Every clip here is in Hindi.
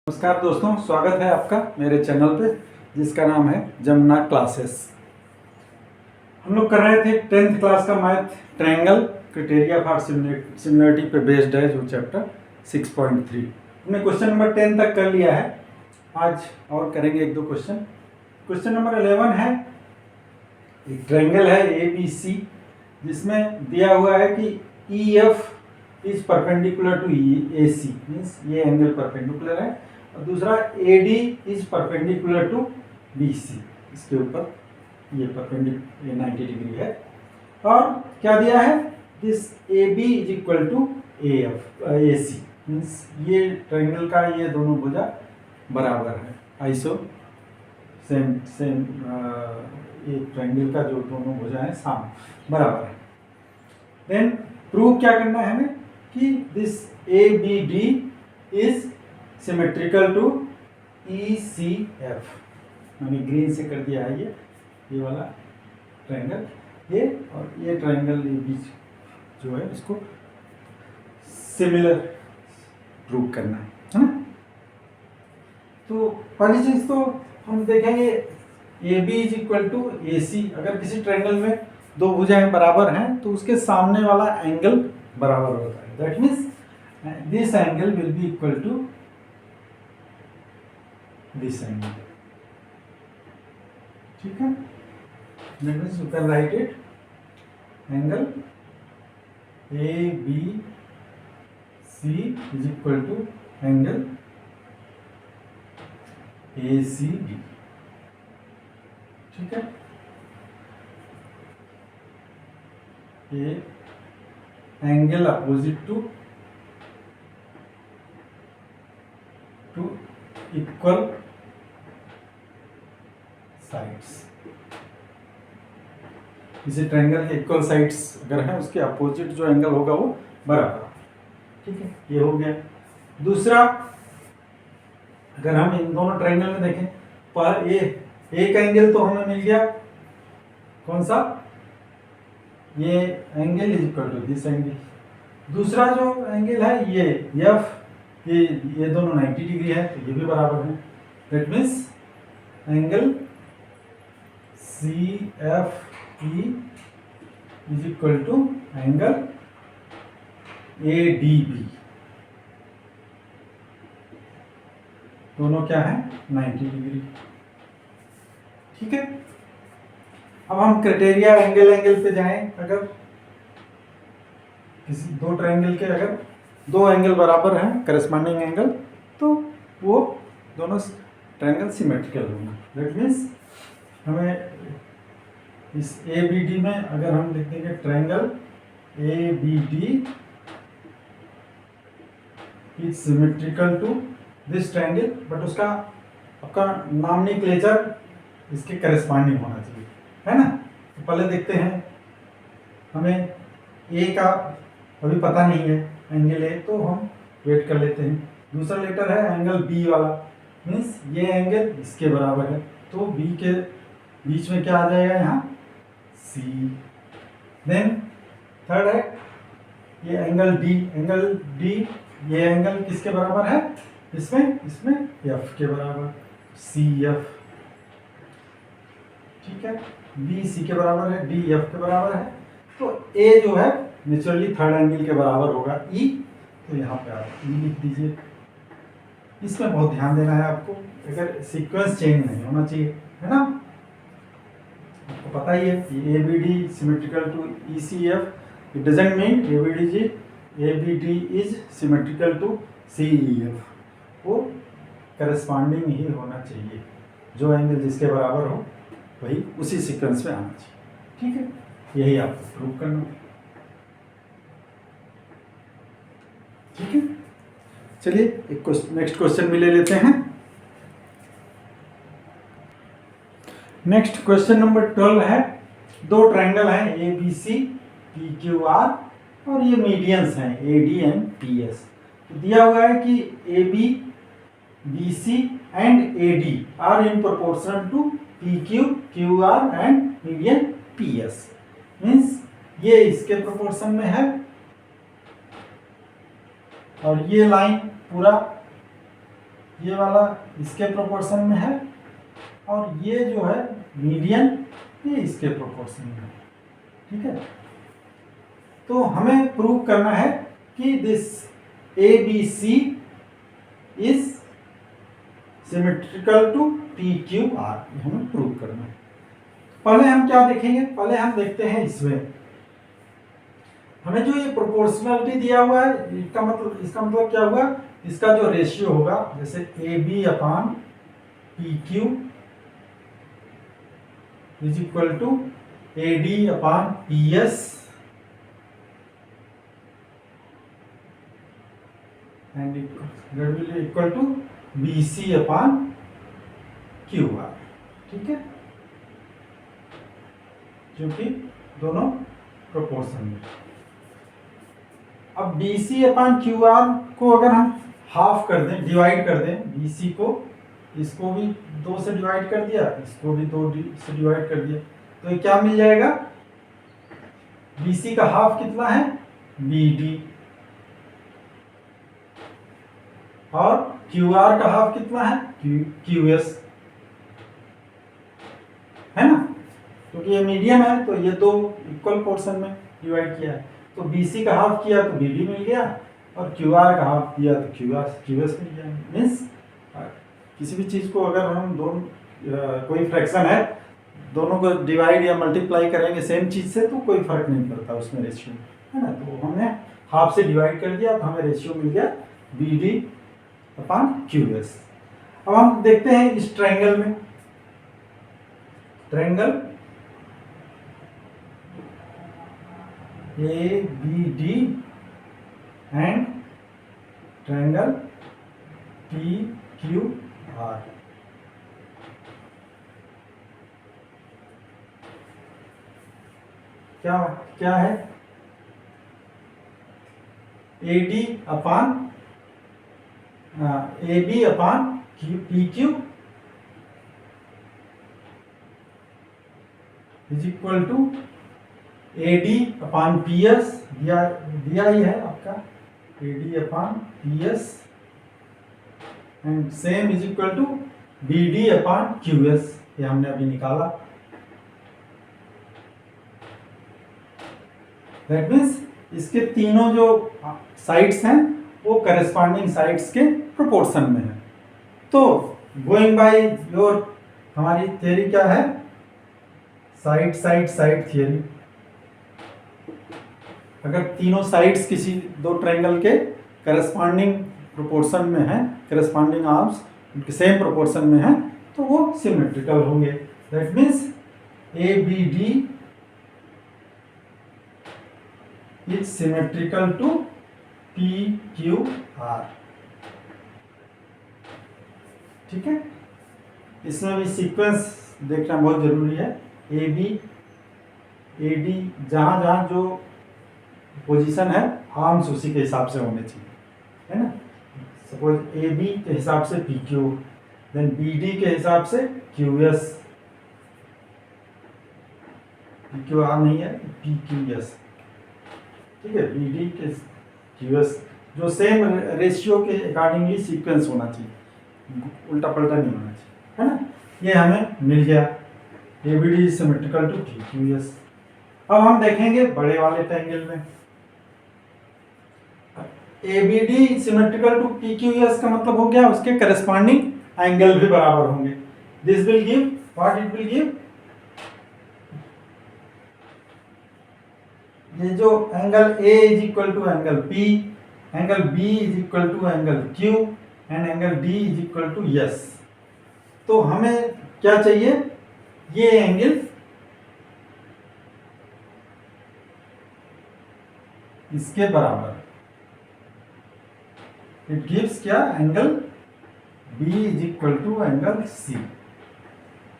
नमस्कार दोस्तों, स्वागत है आपका मेरे चैनल पे जिसका नाम है जमुना क्लासेस। हम लोग कर रहे थे 10th क्लास का math triangle criteria for similarity पे बेस्ड है, जो चैप्टर 6.3 हमने क्वेश्चन नंबर 10 तक कर लिया है। आज और करेंगे एक दो क्वेश्चन। क्वेश्चन नंबर 11 है, एक ट्रायंगल है ABC जिसमें दिया हुआ है कि EF is perpendicular to AC, means ये एंगल परपेंडिकुलर है, और दूसरा AD is perpendicular to BC, इसके ऊपर ये परपेंडिकुलर 90 डिग्री है। और क्या दिया है, this AB is equal to AC, means ये ट्रायंगल का ये दोनों भुजा बराबर है, आइसो सेम ये ट्रायंगल का जो दोनों भुजा है साम बराबर है। देन प्रूव क्या करना है हमें कि this ABD is symmetrical to ECF। मैंने ग्रीन से कर दिया है ये वाला ट्रायंगल, ये और ये ट्रायंगल ये बीच जो है इसको सिमिलर प्रूव करना है ना। तो पहली चीज तो हम देखेंगे AB is equal to AC। अगर किसी ट्रायंगल में दो भुजाएं बराबर हैं तो उसके सामने वाला एंगल बराबर होता है। That means this angle will be equal to this angle, ठीक है। That means you can write it angle ABC is equal to angle ACB, ठीक है। ये angle opposite to equal sides. इसी ट्रायंगल के इक्वल साइड्स अगर है उसके अपोजिट जो एंगल होगा वो बराबर, ठीक है। ये हो गया। दूसरा, अगर हम इन दोनों ट्रायंगल में देखें, पर ये एक एंगल तो हमें मिल गया, कौन सा, ये angle is equal to this angle. दूसरा जो एंगल है ये F, ये दोनों 90 डिग्री है तो ये भी बराबर है। That means angle CFE is equal to angle ADB। दोनों क्या है, 90 डिग्री, ठीक है। अब हम क्राइटेरिया एंगल पे जाएं। अगर किसी दो ट्रायंगल के अगर दो एंगल बराबर हैं, करस्पॉन्डिंग एंगल, तो वो दोनों ट्रायंगल सिमेट्रिकल होगा। दैट मीन्स हमें इस ABD में अगर हम लिख देंगे triangle ABD is symmetrical to this triangle, but उसका आपका नॉमेनक्लेचर इसके करस्पॉन्डिंग होना चाहिए, है ना। तो पहले देखते हैं, हमें A का अभी पता नहीं है एंगल A, तो हम वेट कर लेते हैं। दूसरा लेटर है एंगल B वाला, मीन्स ये एंगल इसके बराबर है, तो B के बीच में क्या आ जाएगा यहाँ, C। देन थर्ड है ये एंगल D, ये एंगल किसके बराबर है, इसमें F के बराबर, CF, ठीक है। B C के बराबर है, D F के बराबर है, तो A जो है नेचुरली थर्ड एंगल के बराबर होगा E, तो यहाँ पे आप E लिख दीजिए। इसमें बहुत ध्यान देना है आपको, अगर सीक्वेंस चेंज नहीं होना चाहिए, है ना। आपको पता ही है कि ABD symmetrical to ECF, it doesn't mean ABD is symmetrical to CEF। वो करस्पॉन्डिंग ही होना चाहिए, जो एंगल जिसके बराबर हो वही उसी सीक्वेंस में आना चाहिए, ठीक है। यही आपको प्रूव करना है, ठीक है। चलिए एक नेक्स्ट क्वेश्चन भी ले लेते हैं। नेक्स्ट क्वेश्चन नंबर 12 है, दो ट्रायंगल हैं ABC PQR और ये मीडियंस हैं AD एंड PS। तो दिया हुआ है कि AB BC and AD are in proportion to PQ QR and median PS। Means ये इसके प्रोपोर्शन में है और ये लाइन पूरा ये वाला इसके प्रोपोर्शन में है, और ये जो है मीडियन ये इसके प्रोपोर्शन में है। ठीक है, तो हमें प्रूव करना है कि this ABC is symmetrical to PQR, ये हमें प्रूव करना है। पहले हम क्या देखेंगे, पहले हम देखते हैं इसमें हमें जो ये प्रोपोर्शनलिटी दिया हुआ है, इसका मतलब क्या हुआ, इसका जो रेशियो होगा, जैसे AB upon PQ is equal to AD upon PS and equal to BC upon QR। ठीक है, जो कि दोनों प्रोपोर्शन में। अब BC अपान QR को अगर हम हाफ कर दें, डिवाइड कर दें, BC को, इसको भी 2 से डिवाइड कर दिया, इसको भी 2 से डिवाइड कर दिया, तो ये क्या मिल जाएगा, BC का हाफ कितना है, BD, और QR का हाफ कितना है, QS, है ना, क्योंकि ये मीडियम है तो ये 2 इक्वल पोर्शन में डिवाइड किया है, तो BC का हाफ किया तो BD मिल गया, और QR का हाफ किया तो QS मिल गया। मीन्स किसी भी चीज़ को अगर हम दोनों कोई फ्रैक्शन है, दोनों को डिवाइड या मल्टीप्लाई करेंगे सेम चीज़ से, तो कोई फर्क नहीं पड़ता उसमें रेशियो, है ना, तो हमने हाफ से डिवाइड कर दिया तो हमें रेशियो मिल गया BD अपान QS। अब हम देखते हैं इस ट्रायंगल में, triangle ABD and triangle PQR। क्या है, AD upon AB upon PQ is equal to AD upon PS, दिया ही है आपका, AD upon PS and same is equal to BD upon QS, ये हमने अभी निकाला। दैट मीन्स इसके तीनों जो साइड्स हैं वो करस्पॉन्डिंग साइड्स के प्रोपोर्शन में है। तो गोइंग बाय योर, हमारी थियरी क्या है, साइड साइड साइड थियरी। अगर तीनों साइड्स किसी 2 ट्रायंगल के करस्पॉन्डिंग प्रोपोर्शन में है, करस्पॉन्डिंग आर्म्स उनके सेम प्रोपोर्शन में है, तो वो सिमेट्रिकल होंगे। That means ABD is symmetrical to PQR। ठीक है, इसमें भी सीक्वेंस देखना बहुत जरूरी है। AB AD जहां जहां जो पोजीशन है, आर्म्स उसी के हिसाब से होने चाहिए, है ना। सपोज AB के हिसाब से PQ, देन BD के हिसाब से QS, PQR नहीं है, PQS। ठीक है, BD के QS, जो सेम रेशियो के अकॉर्डिंगली सीक्वेंस होना चाहिए, उल्टा पलटा नहीं होना चाहिए, है ना। ये हमें मिल गया, ABD सिमेट्रिकल टू PQS। अब हम देखेंगे बड़े वाले ट्रायंगल में, ABD सिमेट्रिकल टू PQS का मतलब हो गया उसके करस्पॉन्डिंग एंगल भी बराबर होंगे। This will give what, it will give, ये जो angle A is equal to angle P, angle B is equal to angle Q and angle D is equal to S। तो हमें क्या चाहिए, ये एंगल इसके बराबर, इट गिव्स क्या, angle B is equal to angle C।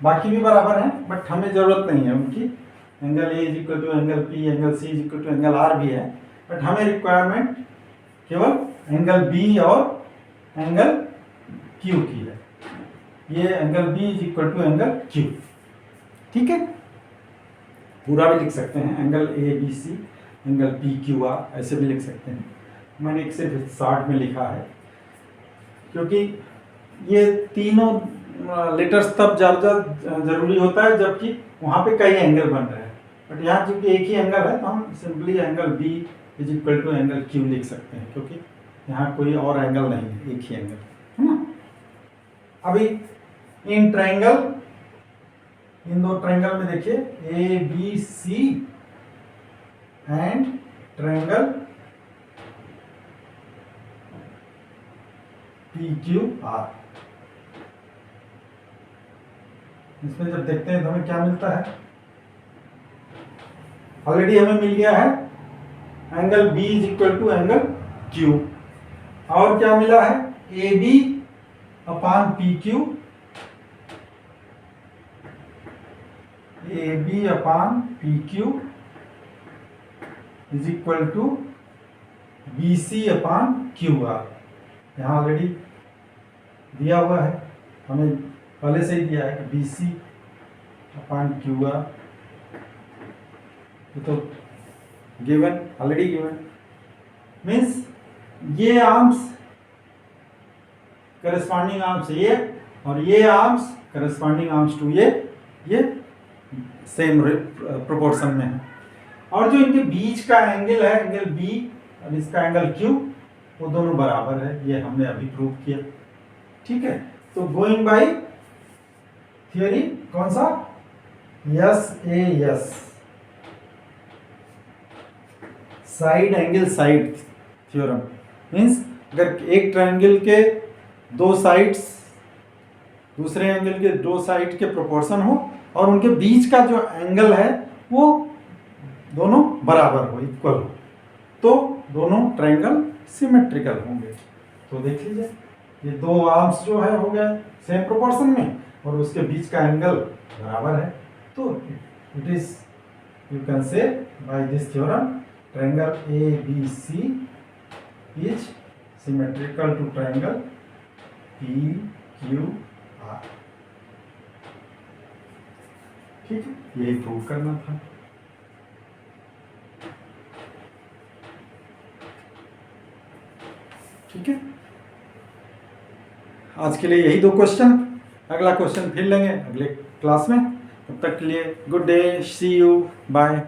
बाकी भी बराबर हैं बट हमें जरूरत नहीं है उनकी, angle A is equal to angle P, angle C is equal to angle R भी है, बट हमें रिक्वायरमेंट केवल एंगल B और एंगल Q की है। ये angle B is equal to angle Q। ठीक है, पूरा भी लिख सकते हैं, एंगल ABC एंगल PQR ऐसे भी लिख सकते हैं। मैंने एक सिर्फ शॉर्ट में लिखा है क्योंकि ये तीनों लेटर्स तब ज़्यादा जरूरी होता है जबकि वहाँ पे कई एंगल बन रहे हैं, बट यहाँ चूंकि एक ही एंगल है तो हम simply angle B is equal to angle Q लिख सकते हैं, क्योंकि यहाँ कोई और एंगल नहीं है, एक ही एंगल है ना। अभी इन ट्रायंगल, इन दो ट्रायंगल में देखिए A B C and triangle P Q R, इसमें जब देखते हैं तो हमें क्या मिलता है, ऑलरेडी हमें मिल गया है angle B is equal to angle Q, और क्या मिला है A B upon P Q, A B upon P Q is equal to B C upon Q R. यहाँ ऑलरेडी दिया हुआ है, हमें पहले से ही दिया है कि B C upon Q R, तो गिवन, ऑलरेडी गिवन, मीन्स ये आर्म्स करस्पॉन्डिंग आर्म्स ये और ये आर्म्स करस्पॉन्डिंग आर्म्स टू ये सेम प्रोपोर्शन में है, और जो इनके बीच का एंगल है एंगल बी और इसका एंगल क्यू, वो दोनों बराबर है, ये हमने अभी प्रूव किया। ठीक है, तो गोइंग बाय थियोरी कौन सा, SAS side angle side theorem, means अगर एक ट्रायंगल के दो साइड्स दूसरे एंगल के दो साइड के प्रोपोर्शन हो और उनके बीच का जो एंगल है वो दोनों बराबर हो, इक्वल हो, तो दोनों ट्रायंगल सिमेट्रिकल होंगे। तो देख लीजिए ये दो आर्म्स जो है हो गए सेम प्रोपोर्शन में और उसके बीच का एंगल बराबर है, तो it is you can say by this theorem triangle ABC is symmetrical to triangle PQR। ठीक है, यही प्रूव करना था। ठीक है, आज के लिए यही दो क्वेश्चन, अगला क्वेश्चन फिर लेंगे अगले क्लास में। तब तक के लिए good day, see you, bye.